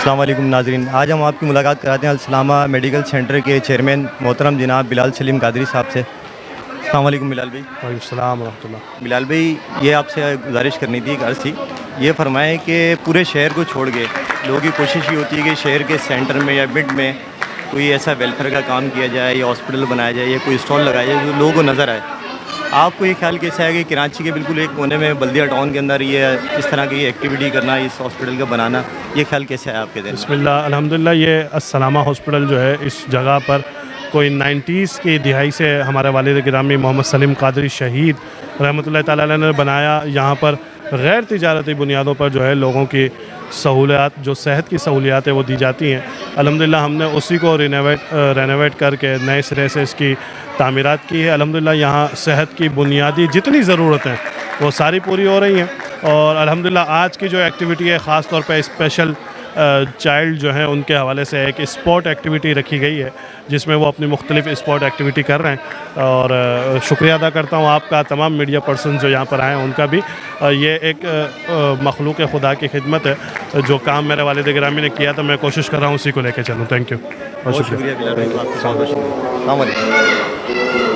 السلام علیکم ناظرین، آج ہم آپ کی ملاقات کراتے ہیں السلامہ میڈیکل سینٹر کے چیئرمین محترم جناب بلال سلیم قادری صاحب سے۔ السلام علیکم بلال بھائی۔ وعلیکم السلام ورحمۃ اللہ۔ بلال بھائی، یہ آپ سے گزارش کرنی تھی، ایک عرض تھی، یہ فرمائیں کہ پورے شہر کو چھوڑ کے لوگوں کی کوشش یہ ہوتی ہے کہ شہر کے سینٹر میں یا مڈ میں کوئی ایسا ویلفیئر کا کام کیا جائے یا ہاسپٹل بنایا جائے یا کوئی اسٹال لگایا جائے جو لوگوں کو نظر آئے۔ آپ کو یہ خیال کیسا ہے کہ کراچی کے بالکل ایک کونے میں بلدیہ ٹاؤن کے اندر یہ اس طرح کی ایکٹیویٹی کرنا، اس ہاسپٹل کا بنانا، یہ خیال کیسا ہے آپ کے دل میں؟ بسم اللہ، الحمدللہ۔ یہ السلامہ ہاسپٹل جو ہے اس جگہ پر کوئی 90s کی دہائی سے ہمارے والد گرامی محمد سلیم قادری شہید رحمۃ اللہ تعالیٰ علیہ نے بنایا۔ یہاں پر غیر تجارتی بنیادوں پر جو ہے لوگوں کی سہولیات، جو صحت کی سہولیات ہے وہ دی جاتی ہیں۔ الحمدللہ ہم نے اسی کو رینویٹ کر کے نئے سرے سے اس کی تعمیرات کی ہے۔ الحمدللہ یہاں صحت کی بنیادی جتنی ضرورتیں وہ ساری پوری ہو رہی ہیں، اور الحمدللہ آج کی جو ایکٹیویٹی ہے خاص طور پہ اسپیشل چائلڈ جو ہیں ان کے حوالے سے ایک اسپورٹ ایکٹیویٹی رکھی گئی ہے جس میں وہ اپنی مختلف اسپورٹ ایکٹیویٹی کر رہے ہیں، اور شکریہ ادا کرتا ہوں آپ کا، تمام میڈیا پرسن جو یہاں پر آئے ہیں ان کا بھی۔ یہ ایک مخلوق خدا کی خدمت ہے، جو کام میرے والد گرامی نے کیا تھا میں کوشش کر رہا ہوں اسی کو لے کے چلوں۔ تھینک یو، بہت شکریہ بلال بھائی، آپ کا بہت بہت شکریہ۔ السلام علیکم۔